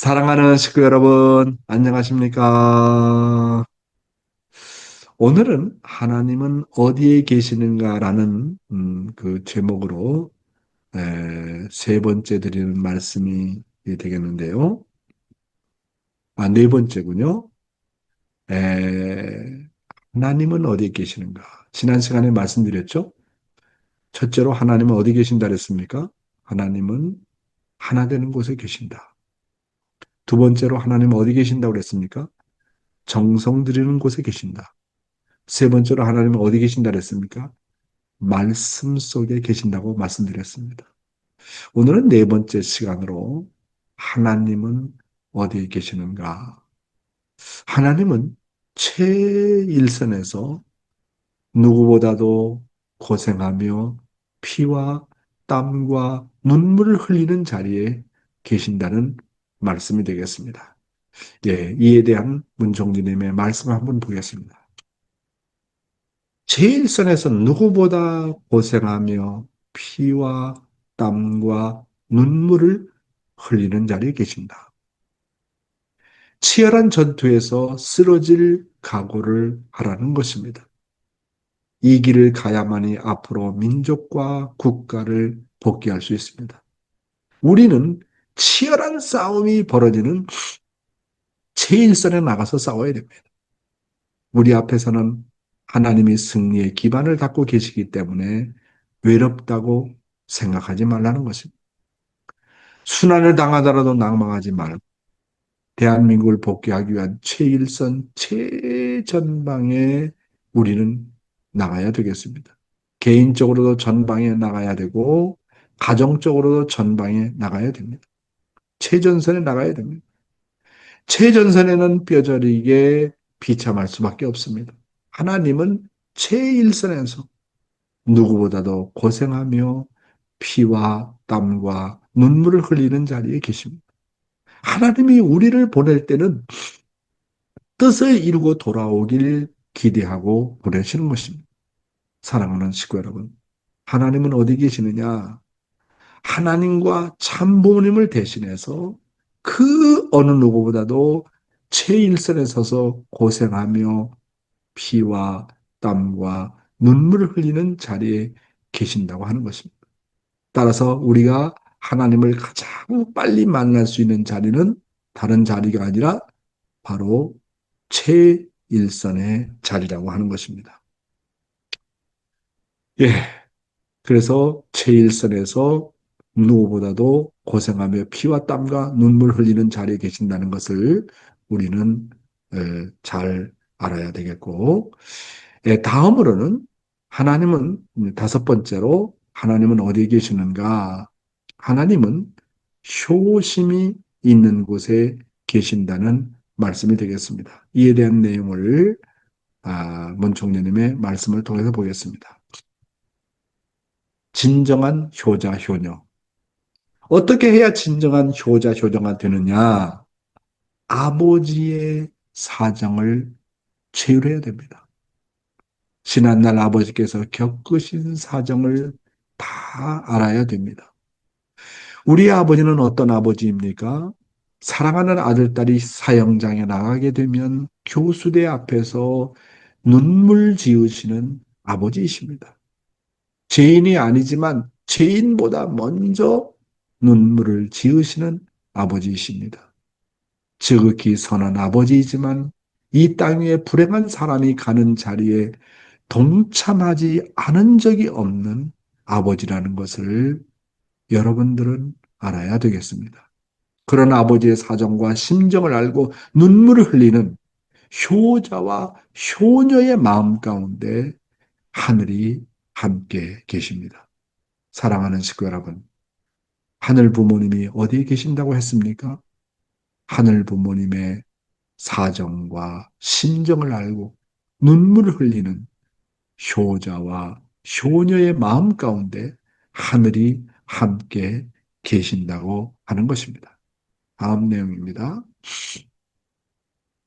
사랑하는 식구 여러분, 안녕하십니까? 오늘은 하나님은 어디에 계시는가라는 그 제목으로 세 번째 드리는 말씀이 되겠는데요. 네 번째군요. 에, 하나님은 어디에 계시는가? 지난 시간에 말씀드렸죠? 첫째로 하나님은 어디 계신다 그랬습니까? 하나님은 하나 되는 곳에 계신다. 두 번째로 하나님은 어디 계신다고 그랬습니까? 정성 들이는 곳에 계신다. 세 번째로 하나님은 어디 계신다 그랬습니까? 말씀 속에 계신다고 말씀드렸습니다. 오늘은 네 번째 시간으로 하나님은 어디에 계시는가? 하나님은 최일선에서 누구보다도 고생하며 피와 땀과 눈물을 흘리는 자리에 계신다는 말씀이 되겠습니다. 예, 이에 대한 문종진님의 말씀을 한번 보겠습니다. 제일선에서 누구보다 고생하며 피와 땀과 눈물을 흘리는 자리에 계신다. 치열한 전투에서 쓰러질 각오를 하라는 것입니다. 이 길을 가야만이 앞으로 민족과 국가를 복귀할 수 있습니다. 우리는 치열한 싸움이 벌어지는 제일선에 나가서 싸워야 됩니다. 우리 앞에서는 하나님이 승리의 기반을 닦고 계시기 때문에 외롭다고 생각하지 말라는 것입니다. 순환을 당하더라도 낭망하지 말고 대한민국을 복귀하기 위한 최일선, 최전방에 우리는 나가야 되겠습니다. 개인적으로도 전방에 나가야 되고 가정적으로도 전방에 나가야 됩니다. 최전선에 나가야 됩니다. 최전선에는 뼈저리게 비참할 수밖에 없습니다. 하나님은 최일선에서 누구보다도 고생하며 피와 땀과 눈물을 흘리는 자리에 계십니다. 하나님이 우리를 보낼 때는 뜻을 이루고 돌아오길 기대하고 보내시는 것입니다. 사랑하는 식구 여러분, 하나님은 어디 계시느냐? 하나님과 참부모님을 대신해서 그 어느 누구보다도 최일선에 서서 고생하며 피와 땀과 눈물을 흘리는 자리에 계신다고 하는 것입니다. 따라서 우리가 하나님을 가장 빨리 만날 수 있는 자리는 다른 자리가 아니라 바로 최일선의 자리라고 하는 것입니다. 예. 그래서 최일선에서 누구보다도 고생하며 피와 땀과 눈물 흘리는 자리에 계신다는 것을 우리는 잘 알아야 되겠고, 다음으로는 하나님은 다섯 번째로 하나님은 어디에 계시는가? 하나님은 효심이 있는 곳에 계신다는 말씀이 되겠습니다. 이에 대한 내용을 문총리님의 말씀을 통해서 보겠습니다. 진정한 효자, 효녀. 어떻게 해야 진정한 효자, 효녀가 되느냐? 아버지의 사정을 체휼해야 됩니다. 지난날 아버지께서 겪으신 사정을 다 알아야 됩니다. 우리 아버지는 어떤 아버지입니까? 사랑하는 아들, 딸이 사형장에 나가게 되면 교수대 앞에서 눈물 지으시는 아버지이십니다. 죄인이 아니지만 죄인보다 먼저 눈물을 지으시는 아버지이십니다. 지극히 선한 아버지이지만 이 땅 위에 불행한 사람이 가는 자리에 동참하지 않은 적이 없는 아버지라는 것을 여러분들은 알아야 되겠습니다. 그런 아버지의 사정과 심정을 알고 눈물을 흘리는 효자와 효녀의 마음 가운데 하늘이 함께 계십니다. 사랑하는 식구 여러분, 하늘 부모님이 어디에 계신다고 했습니까? 하늘 부모님의 사정과 심정을 알고 눈물을 흘리는 효자와 효녀의 마음 가운데 하늘이 함께 계신다고 하는 것입니다. 다음 내용입니다.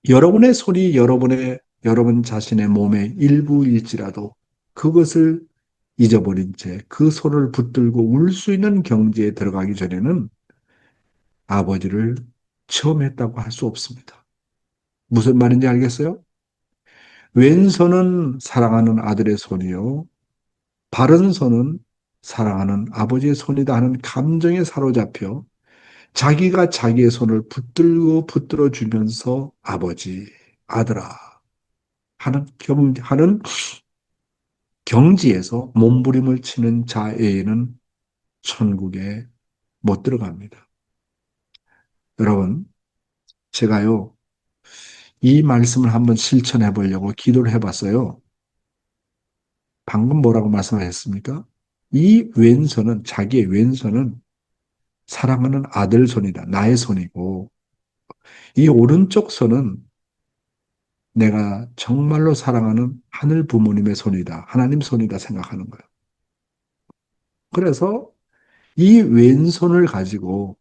여러분의 손이 여러분 자신의 몸의 일부일지라도 그것을 잊어버린 채 그 손을 붙들고 울 수 있는 경지에 들어가기 전에는 아버지를 처음 했다고 할 수 없습니다. 무슨 말인지 알겠어요? 왼손은 사랑하는 아들의 손이요. 바른 손은 사랑하는 아버지의 손이다 하는 감정에 사로잡혀 자기가 자기의 손을 붙들고 붙들어 주면서 아버지, 아들아 하는 경지에서 몸부림을 치는 자에게는 천국에 못 들어갑니다. 여러분, 제가요, 이 말씀을 한번 실천해 보려고 기도를 해봤어요. 방금 뭐라고 말씀하셨습니까? 이 왼손은, 자기의 왼손은 사랑하는 아들 손이다. 나의 손이고, 이 오른쪽 손은 내가 정말로 사랑하는 하늘 부모님의 손이다. 하나님 손이다 생각하는 거예요. 그래서 이 왼손을 가지고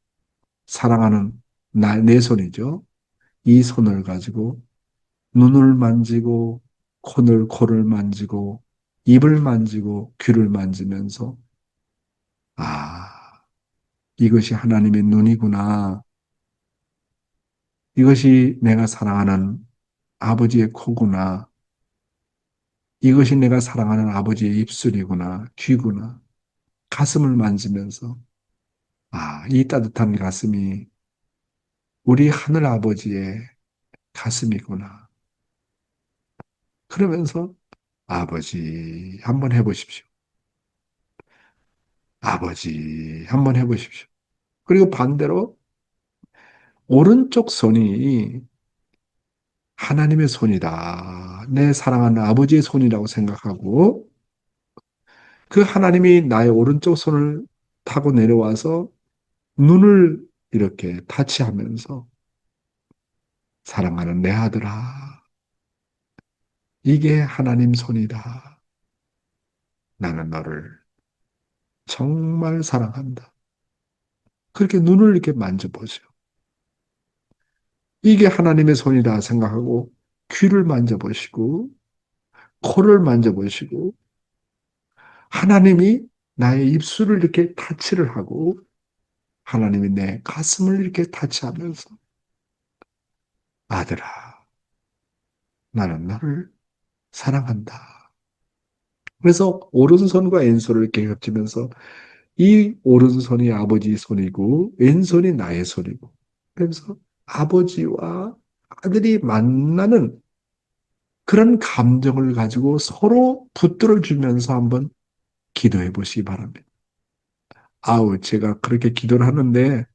사랑하는 내 손이죠. 이 손을 가지고 눈을 만지고 코를 만지고 입을 만지고 귀를 만지면서 아, 이것이 하나님의 눈이구나. 이것이 내가 사랑하는 아버지의 코구나. 이것이 내가 사랑하는 아버지의 입술이구나. 귀구나. 가슴을 만지면서 아, 이 따뜻한 가슴이 우리 하늘 아버지의 가슴이구나. 그러면서 아버지 한번 해보십시오. 아버지 한번 해보십시오. 그리고 반대로 오른쪽 손이 하나님의 손이다. 내 사랑하는 아버지의 손이라고 생각하고 그 하나님이 나의 오른쪽 손을 타고 내려와서 눈을 이렇게 타치하면서 사랑하는 내 아들아, 이게 하나님 손이다. 나는 너를 정말 사랑한다. 그렇게 눈을 이렇게 만져보세요. 이게 하나님의 손이다 생각하고 귀를 만져보시고 코를 만져보시고 하나님이 나의 입술을 이렇게 타치를 하고 하나님이 내 가슴을 이렇게 타치하면서 아들아, 나는 너를 사랑한다. 그래서 오른손과 왼손을 이렇게 겹치면서 이 오른손이 아버지 손이고 왼손이 나의 손이고 그래서 아버지와 아들이 만나는 그런 감정을 가지고 서로 붙들어 주면서 한번 기도해 보시기 바랍니다. 아우, 제가 그렇게 기도를 하는데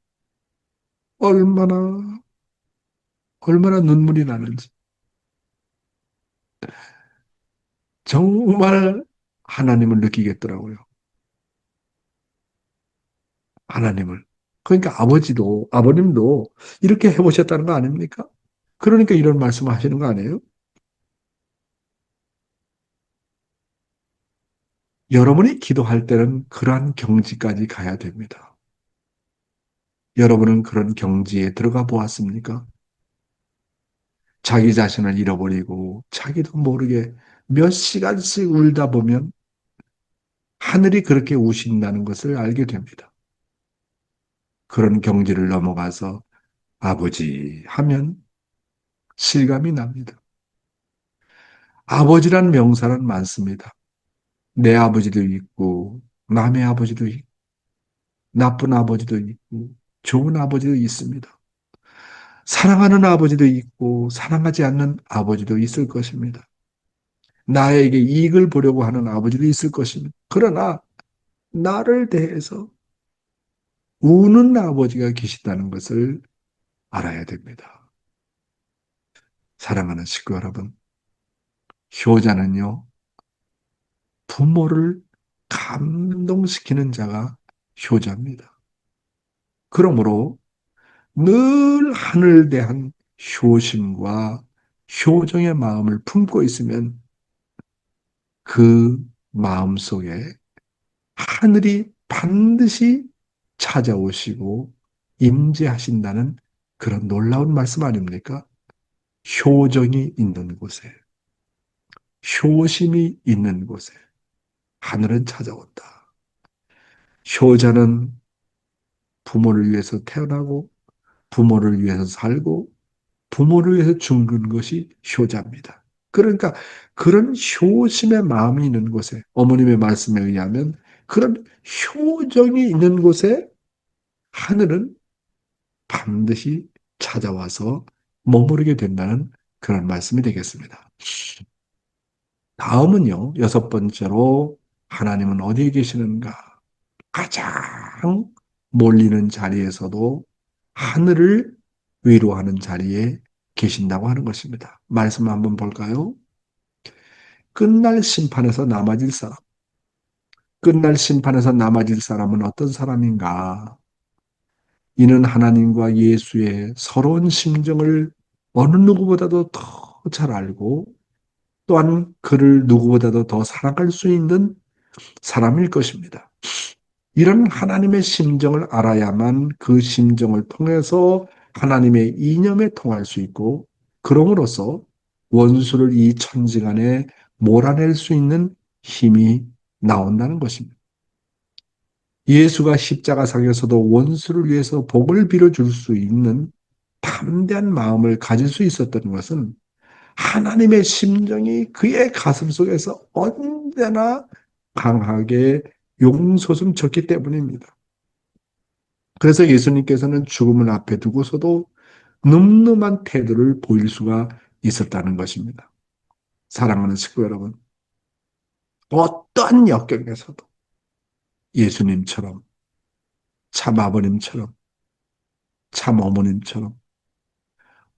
얼마나, 얼마나 눈물이 나는지. 정말 하나님을 느끼겠더라고요. 하나님을. 그러니까 아버님도 이렇게 해보셨다는 거 아닙니까? 그러니까 이런 말씀을 하시는 거 아니에요? 여러분이 기도할 때는 그러한 경지까지 가야 됩니다. 여러분은 그런 경지에 들어가 보았습니까? 자기 자신을 잃어버리고 자기도 모르게 몇 시간씩 울다 보면 하늘이 그렇게 우신다는 것을 알게 됩니다. 그런 경지를 넘어가서 아버지 하면 실감이 납니다. 아버지란 명사는 많습니다. 내 아버지도 있고, 남의 아버지도 있고, 나쁜 아버지도 있고, 좋은 아버지도 있습니다. 사랑하는 아버지도 있고, 사랑하지 않는 아버지도 있을 것입니다. 나에게 이익을 보려고 하는 아버지도 있을 것입니다. 그러나, 나를 대해서 우는 아버지가 계시다는 것을 알아야 됩니다. 사랑하는 식구 여러분, 효자는요, 부모를 감동시키는 자가 효자입니다. 그러므로 늘 하늘 대한 효심과 효정의 마음을 품고 있으면 그 마음 속에 하늘이 반드시 찾아오시고 임재하신다는 그런 놀라운 말씀 아닙니까? 효정이 있는 곳에, 효심이 있는 곳에 하늘은 찾아온다. 효자는 부모를 위해서 태어나고 부모를 위해서 살고 부모를 위해서 죽는 것이 효자입니다. 그러니까 그런 효심의 마음이 있는 곳에 어머님의 말씀에 의하면 그런 효정이 있는 곳에 하늘은 반드시 찾아와서 머무르게 된다는 그런 말씀이 되겠습니다. 다음은요, 여섯 번째로 하나님은 어디에 계시는가? 가장 몰리는 자리에서도 하늘을 위로하는 자리에 계신다고 하는 것입니다. 말씀 한번 볼까요? 끝날 심판에서 남아질 사람. 끝날 심판에서 남아질 사람은 어떤 사람인가? 이는 하나님과 예수의 서러운 심정을 어느 누구보다도 더 잘 알고 또한 그를 누구보다도 더 사랑할 수 있는 사람일 것입니다. 이런 하나님의 심정을 알아야만 그 심정을 통해서 하나님의 이념에 통할 수 있고 그럼으로써 원수를 이 천지간에 몰아낼 수 있는 힘이 나온다는 것입니다. 예수가 십자가상에서도 원수를 위해서 복을 빌어줄 수 있는 담대한 마음을 가질 수 있었던 것은 하나님의 심정이 그의 가슴 속에서 언제나 강하게 용솟음쳤기 때문입니다. 그래서 예수님께서는 죽음을 앞에 두고서도 늠름한 태도를 보일 수가 있었다는 것입니다. 사랑하는 식구 여러분, 어떠한 역경에서도 예수님처럼, 참 아버님처럼, 참 어머님처럼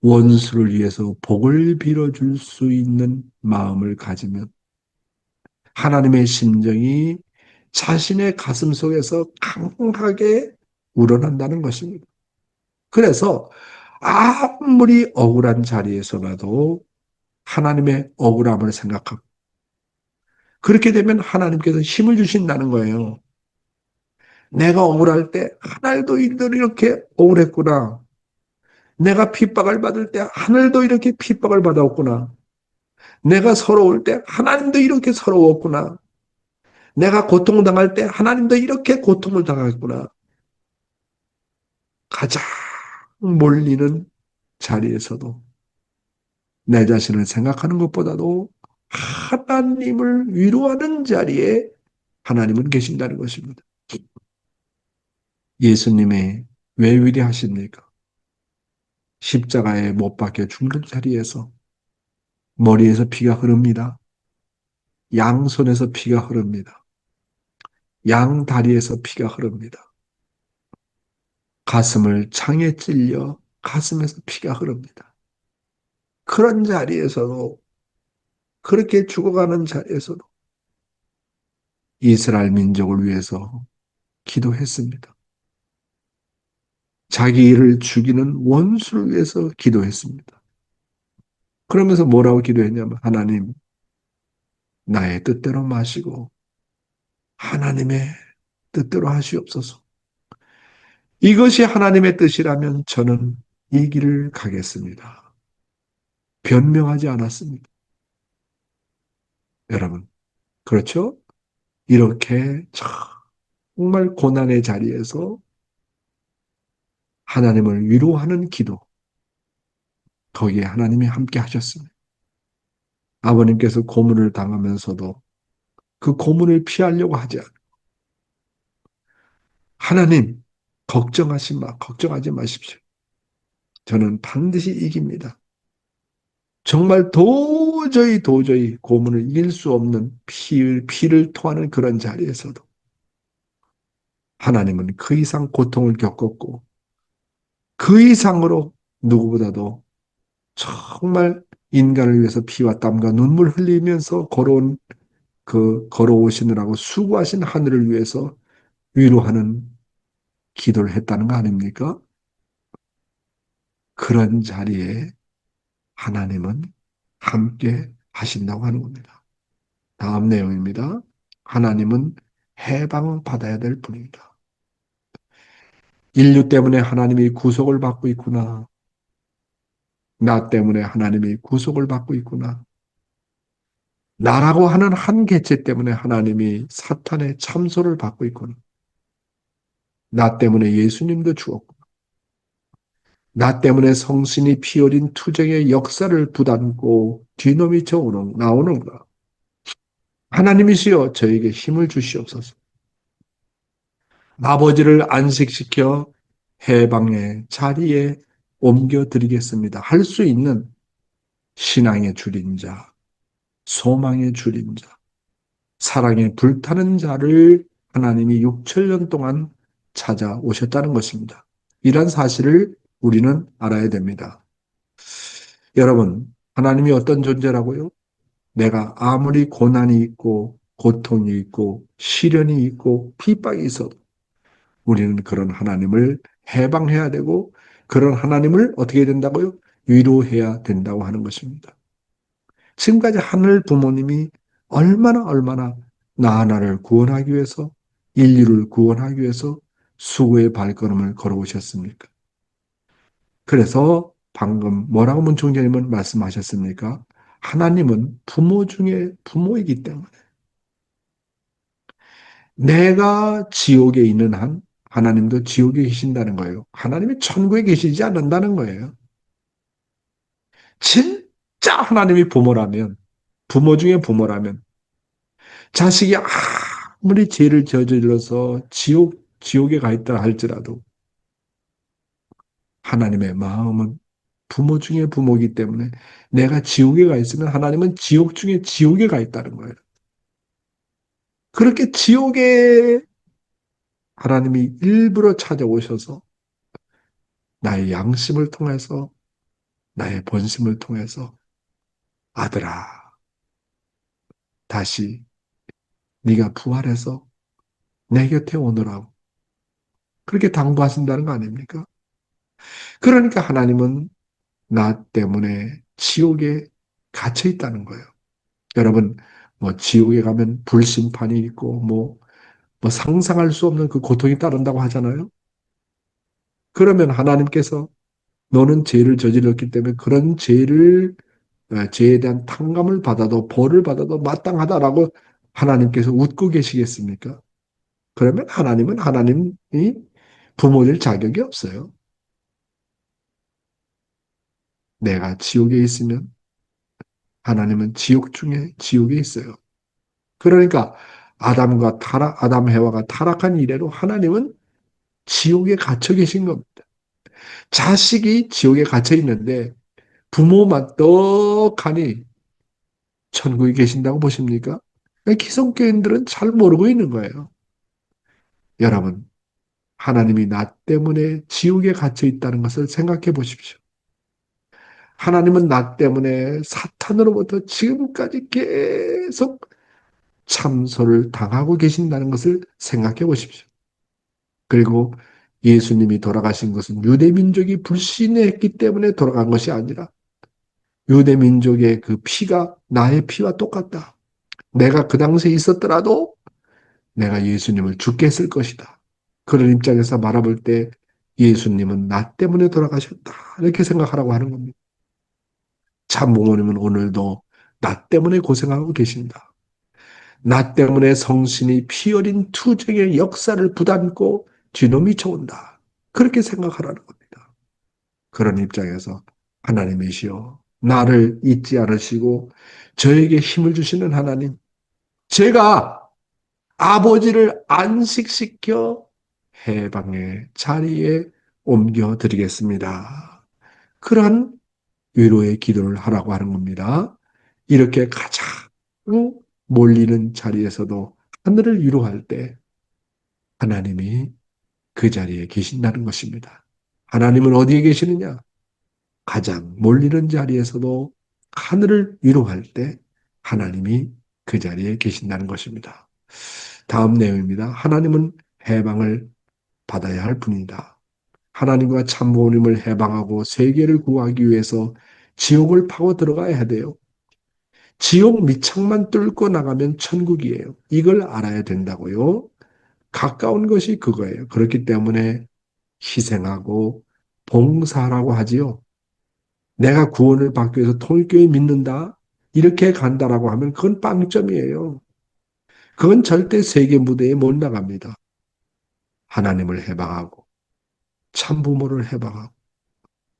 원수를 위해서 복을 빌어줄 수 있는 마음을 가지면 하나님의 심정이 자신의 가슴 속에서 강하게 우러난다는 것입니다. 그래서 아무리 억울한 자리에서라도 하나님의 억울함을 생각하고 그렇게 되면 하나님께서 힘을 주신다는 거예요. 내가 억울할 때 하늘도 이렇게 억울했구나. 내가 핍박을 받을 때 하늘도 이렇게 핍박을 받았구나. 내가 서러울 때 하나님도 이렇게 서러웠구나. 내가 고통당할 때 하나님도 이렇게 고통을 당했구나. 가장 몰리는 자리에서도 내 자신을 생각하는 것보다도 하나님을 위로하는 자리에 하나님은 계신다는 것입니다. 예수님의 왜 위대하십니까? 십자가에 못 박혀 죽는 자리에서 머리에서 피가 흐릅니다. 양손에서 피가 흐릅니다. 양다리에서 피가 흐릅니다. 가슴을 창에 찔려 가슴에서 피가 흐릅니다. 그런 자리에서도 그렇게 죽어가는 자리에서도 이스라엘 민족을 위해서 기도했습니다. 자기를 죽이는 원수를 위해서 기도했습니다. 그러면서 뭐라고 기도했냐면 하나님 나의 뜻대로 마시고 하나님의 뜻대로 하시옵소서. 이것이 하나님의 뜻이라면 저는 이 길을 가겠습니다. 변명하지 않았습니다. 여러분, 그렇죠? 이렇게 정말 고난의 자리에서 하나님을 위로하는 기도, 거기에 하나님이 함께 하셨습니다. 아버님께서 고문을 당하면서도 그 고문을 피하려고 하지 않고 하나님, 걱정하지 마십시오. 저는 반드시 이깁니다. 정말 도저히 고문을 이길 수 없는 피를 토하는 그런 자리에서도 하나님은 그 이상 고통을 겪었고 그 이상으로 누구보다도 정말 인간을 위해서 피와 땀과 눈물 흘리면서 걸어오시느라고 수고하신 하늘을 위해서 위로하는 기도를 했다는 거 아닙니까? 그런 자리에 하나님은 함께 하신다고 하는 겁니다. 다음 내용입니다. 하나님은 해방받아야 될 분입니다. 인류 때문에 하나님이 구속을 받고 있구나. 나 때문에 하나님이 구속을 받고 있구나. 나라고 하는 한 개체 때문에 하나님이 사탄의 참소를 받고 있구나. 나 때문에 예수님도 죽었고 나 때문에 성신이 피 흘린 투정의 역사를 부담고 뒤넘이쳐 나오는가. 하나님이시여 저에게 힘을 주시옵소서. 아버지를 안식시켜 해방의 자리에 옮겨드리겠습니다. 할 수 있는 신앙의 주린자, 소망의 주린자, 사랑에 불타는 자를 하나님이 6천년 동안 찾아오셨다는 것입니다. 이런 사실을 우리는 알아야 됩니다. 여러분, 하나님이 어떤 존재라고요? 내가 아무리 고난이 있고 고통이 있고 시련이 있고 핍박이 있어도 우리는 그런 하나님을 해방해야 되고 그런 하나님을 어떻게 해야 된다고요? 위로해야 된다고 하는 것입니다. 지금까지 하늘 부모님이 얼마나 나 하나를 구원하기 위해서 인류를 구원하기 위해서 수고의 발걸음을 걸어오셨습니까? 그래서 방금 뭐라고 문총재님은 말씀하셨습니까? 하나님은 부모 중에 부모이기 때문에 내가 지옥에 있는 한 하나님도 지옥에 계신다는 거예요. 하나님이 천국에 계시지 않는다는 거예요. 진짜 하나님이 부모라면, 부모 중에 부모라면, 자식이 아무리 죄를 저질러서 지옥에 가 있다 할지라도 하나님의 마음은 부모 중에 부모이기 때문에 내가 지옥에 가 있으면 하나님은 지옥 중에 지옥에 가 있다는 거예요. 그렇게 지옥에 하나님이 일부러 찾아오셔서 나의 양심을 통해서 나의 본심을 통해서 아들아 다시 네가 부활해서 내 곁에 오너라고 그렇게 당부하신다는 거 아닙니까? 그러니까 하나님은 나 때문에 지옥에 갇혀 있다는 거예요. 여러분 뭐 지옥에 가면 불심판이 있고 뭐 상상할 수 없는 그 고통이 따른다고 하잖아요. 그러면 하나님께서 너는 죄를 저질렀기 때문에 그런 죄에 대한 탕감을 받아도 벌을 받아도 마땅하다라고 하나님께서 웃고 계시겠습니까? 그러면 하나님은 하나님이 부모일 자격이 없어요. 내가 지옥에 있으면 하나님은 지옥 중에 지옥에 있어요. 그러니까 아담 해와가 타락한 이래로 하나님은 지옥에 갇혀 계신 겁니다. 자식이 지옥에 갇혀 있는데 부모만 떡하니 천국에 계신다고 보십니까? 기성교인들은 잘 모르고 있는 거예요. 여러분, 하나님이 나 때문에 지옥에 갇혀 있다는 것을 생각해 보십시오. 하나님은 나 때문에 사탄으로부터 지금까지 계속 참소를 당하고 계신다는 것을 생각해 보십시오. 그리고 예수님이 돌아가신 것은 유대민족이 불신했기 때문에 돌아간 것이 아니라 유대민족의 그 피가 나의 피와 똑같다. 내가 그 당시에 있었더라도 내가 예수님을 죽게 했을 것이다. 그런 입장에서 말아볼 때 예수님은 나 때문에 돌아가셨다. 이렇게 생각하라고 하는 겁니다. 참 부모님은 오늘도 나 때문에 고생하고 계신다. 나 때문에 성신이 피 어린 투쟁의 역사를 부담고 뒤로 쳐온다. 그렇게 생각하라는 겁니다. 그런 입장에서 하나님이시여 나를 잊지 않으시고 저에게 힘을 주시는 하나님 제가 아버지를 안식시켜 해방의 자리에 옮겨드리겠습니다. 그러한 위로의 기도를 하라고 하는 겁니다. 이렇게 가장 몰리는 자리에서도 하늘을 위로할 때 하나님이 그 자리에 계신다는 것입니다. 하나님은 어디에 계시느냐? 가장 몰리는 자리에서도 하늘을 위로할 때 하나님이 그 자리에 계신다는 것입니다. 다음 내용입니다. 하나님은 해방을 받아야 할 분이다. 하나님과 참부모님을 해방하고 세계를 구하기 위해서 지옥을 파고 들어가야 돼요. 지옥 밑창만 뚫고 나가면 천국이에요. 이걸 알아야 된다고요. 가까운 것이 그거예요. 그렇기 때문에 희생하고 봉사라고 하지요. 내가 구원을 받기 위해서 통일교회 믿는다. 이렇게 간다라고 하면 그건 빵점이에요. 그건 절대 세계 무대에 못 나갑니다. 하나님을 해방하고 참부모를 해방하고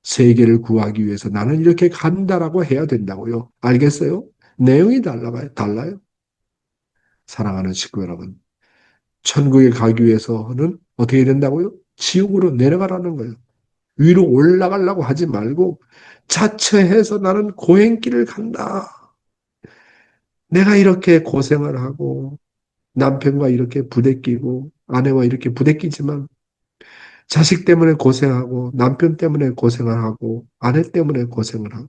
세계를 구하기 위해서 나는 이렇게 간다라고 해야 된다고요. 알겠어요? 내용이 달라요. 사랑하는 식구 여러분. 천국에 가기 위해서는 어떻게 해야 된다고요? 지옥으로 내려가라는 거예요. 위로 올라가려고 하지 말고 자처해서 나는 고행길을 간다. 내가 이렇게 고생을 하고 남편과 이렇게 부대끼고 아내와 이렇게 부대끼지만 자식 때문에 고생하고 남편 때문에 고생을 하고 아내 때문에 고생을 하고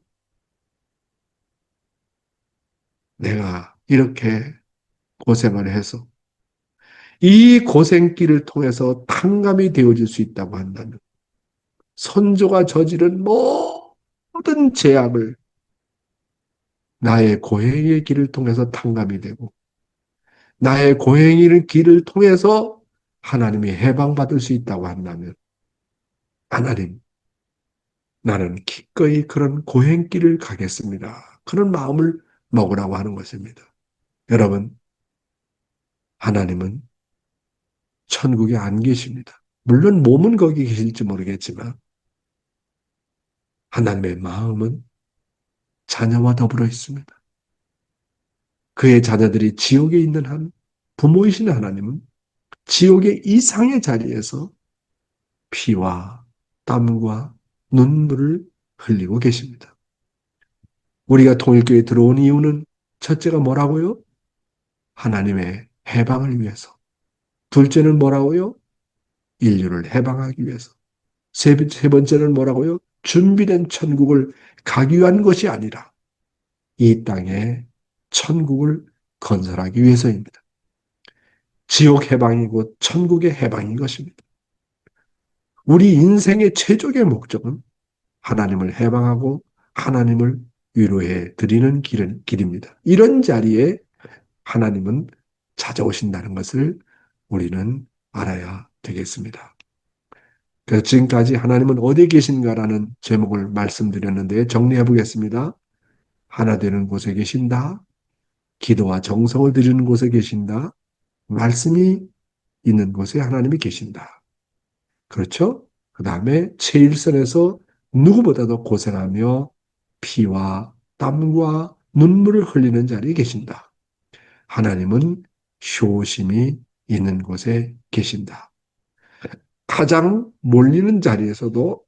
내가 이렇게 고생을 해서 이 고생길을 통해서 탕감이 되어질 수 있다고 한다면 선조가 저지른 모든 죄악을 나의 고행의 길을 통해서 탕감이 되고 나의 고행의 길을 통해서 하나님이 해방받을 수 있다고 한다면 하나님, 나는 기꺼이 그런 고행길을 가겠습니다. 그런 마음을 먹으라고 하는 것입니다. 여러분, 하나님은 천국에 안 계십니다. 물론 몸은 거기 계실지 모르겠지만 하나님의 마음은 자녀와 더불어 있습니다. 그의 자녀들이 지옥에 있는 한 부모이신 하나님은 지옥의 이상의 자리에서 피와 땀과 눈물을 흘리고 계십니다. 우리가 통일교에 들어온 이유는 첫째가 뭐라고요? 하나님의 해방을 위해서. 둘째는 뭐라고요? 인류를 해방하기 위해서. 세 번째는 뭐라고요? 준비된 천국을 가기 위한 것이 아니라 이 땅에 천국을 건설하기 위해서입니다. 지옥 해방이고 천국의 해방인 것입니다. 우리 인생의 최종의 목적은 하나님을 해방하고 하나님을 위로해 드리는 길입니다. 이런 자리에 하나님은 찾아오신다는 것을 우리는 알아야 되겠습니다. 그래서 지금까지 하나님은 어디 계신가라는 제목을 말씀드렸는데 정리해 보겠습니다. 하나 되는 곳에 계신다. 기도와 정성을 드리는 곳에 계신다. 말씀이 있는 곳에 하나님이 계신다. 그렇죠? 그 다음에 최일선에서 누구보다도 고생하며 피와 땀과 눈물을 흘리는 자리에 계신다. 하나님은 효심이 있는 곳에 계신다. 가장 몰리는 자리에서도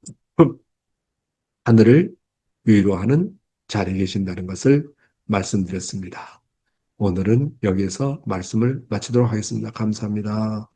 하늘을 위로하는 자리에 계신다는 것을 말씀드렸습니다. 오늘은 여기에서 말씀을 마치도록 하겠습니다. 감사합니다.